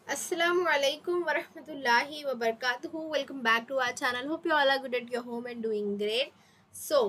Assalamualaikum warahmatullahi wabarakatuh. Welcome back to our channel. Hope you all are good at your home and doing great. So,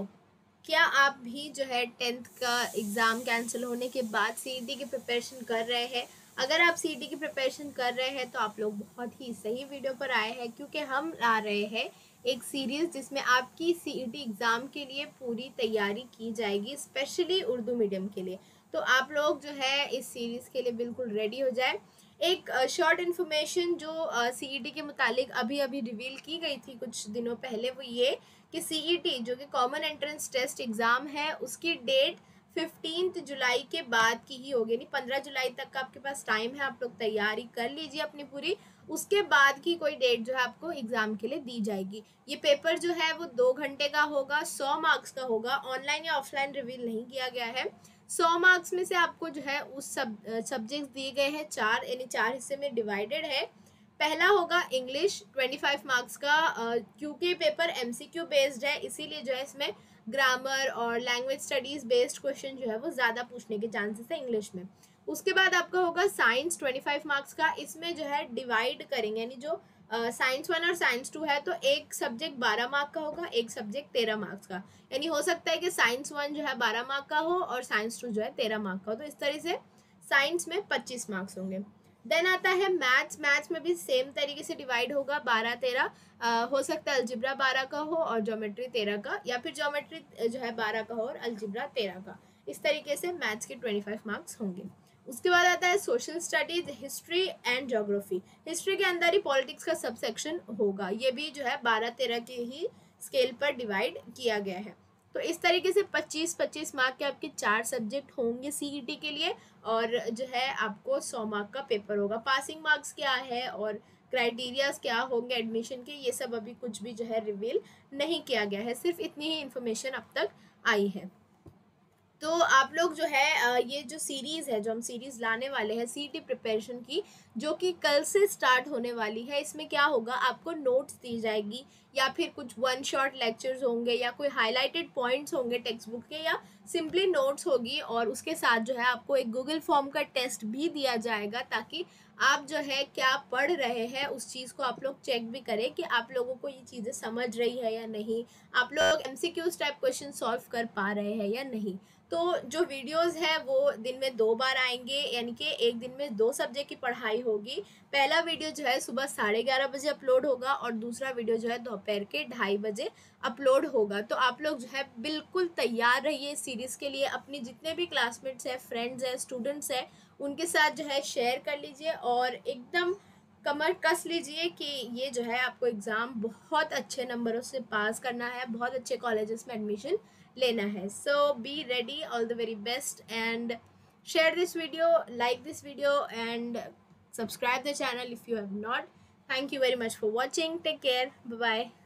क्या आप भी जो है 10th का exam cancel होने के बाद सीईटी की प्रिपरेशन कर रहे हैं? अगर आप सीईटी की प्रिपरेशन कर रहे हैं तो आप लोग बहुत ही सही वीडियो पर आए हैं, क्योंकि हम ला रहे हैं एक सीरीज़ जिसमें आपकी सीईटी एग्ज़ाम के लिए पूरी तैयारी की जाएगी, स्पेशली उर्दू मीडियम के लिए। तो आप लोग जो है इस सीरीज़ के लिए बिल्कुल रेडी हो जाए। एक शॉर्ट इन्फॉर्मेशन जो सीईटी के मुतालिक अभी अभी रिवील की गई थी कुछ दिनों पहले, वो ये कि सीईटी जो कि कॉमन एंट्रेंस टेस्ट एग्ज़ाम है, उसकी डेट 15 जुलाई के बाद की ही होगी, यानी 15 जुलाई तक का आपके पास टाइम है। आप लोग तैयारी कर लीजिए अपनी पूरी, उसके बाद की कोई डेट जो है आपको एग्ज़ाम के लिए दी जाएगी। ये पेपर जो है वो 2 घंटे का होगा, 100 मार्क्स का होगा। ऑनलाइन या ऑफलाइन रिवील नहीं किया गया है। 100 मार्क्स में से आपको जो है उस सब्जेक्ट्स दिए गए हैं 4, यानी 4 हिस्से में डिवाइडेड है। पहला होगा इंग्लिश 25 मार्क्स का, क्योंकि पेपर एमसीक्यू बेस्ड है, इसीलिए जो है इसमें ग्रामर और लैंग्वेज स्टडीज़ बेस्ड क्वेश्चन जो है वो ज़्यादा पूछने के चांसेस है इंग्लिश में। उसके बाद आपका होगा साइंस 25 मार्क्स का। इसमें जो है डिवाइड करेंगे, यानी जो साइंस 1 और साइंस 2 है तो एक सब्जेक्ट 12 मार्क का होगा, एक सब्जेक्ट 13 मार्क्स का। यानी हो सकता है कि साइंस 1 जो है 12 मार्क का हो और साइंस 2 जो है 13 मार्क का हो। तो इस तरह से साइंस में 25 मार्क्स होंगे। देन आता है मैथ्स। मैथ्स में भी सेम तरीके से डिवाइड होगा 12-13। हो सकता है अलजिब्रा 12 का हो और ज्योमेट्री 13 का, या फिर ज्योमेट्री जो है 12 का हो और अलजिब्रा 13 का। इस तरीके से मैथ्स के 25 मार्क्स होंगे। उसके बाद आता है social studies, history and geography. History के अंदर ही पॉलिटिक्स का सब सेक्शन होगा। ये भी जो है 12-13 के ही स्केल पर डिवाइड किया गया है। तो इस तरीके से 25-25 मार्क के आपके 4 सब्जेक्ट होंगे सीईटी के लिए, और जो है आपको 100 मार्क का पेपर होगा। पासिंग मार्क्स क्या है और क्राइटेरियाज क्या होंगे एडमिशन के, ये सब अभी कुछ भी जो है रिवील नहीं किया गया है। सिर्फ इतनी ही इन्फॉर्मेशन अब तक आई है। तो आप लोग जो है ये जो सीरीज़ है, जो हम सीरीज़ लाने वाले हैं सीईटी प्रिपरेशन की, जो कि कल से स्टार्ट होने वाली है, इसमें क्या होगा, आपको नोट्स दी जाएगी, या फिर कुछ वन शॉट लेक्चर्स होंगे, या कोई हाईलाइटेड पॉइंट्स होंगे टेक्स्ट बुक के, या सिंपली नोट्स होगी। और उसके साथ जो है आपको एक गूगल फॉर्म का टेस्ट भी दिया जाएगा, ताकि आप जो है क्या पढ़ रहे हैं उस चीज़ को आप लोग चेक भी करें कि आप लोगों को ये चीज़ें समझ रही है या नहीं, आप लोग एमसीक्यूज टाइप क्वेश्चन सॉल्व कर पा रहे हैं या नहीं। तो जो वीडियोस है वो दिन में 2 बार आएंगे, यानी कि एक दिन में 2 सब्जेक्ट की पढ़ाई होगी। पहला वीडियो जो है सुबह 11:30 बजे अपलोड होगा और दूसरा वीडियो जो है दोपहर के 2:30 बजे अपलोड होगा। तो आप लोग जो है बिल्कुल तैयार रहिए इस सीरीज़ के लिए। अपनी जितने भी क्लासमेट्स हैं, फ्रेंड्स हैं, स्टूडेंट्स हैं, उनके साथ जो है शेयर कर लीजिए और एकदम कमर कस लीजिए कि ये जो है आपको एग्ज़ाम बहुत अच्छे नंबरों से पास करना है, बहुत अच्छे कॉलेजेस में एडमिशन लेना है। So be ready, all the very best, and share this video, like this video, and subscribe the channel if you have not. Thank you very much for watching. Take care. Bye bye.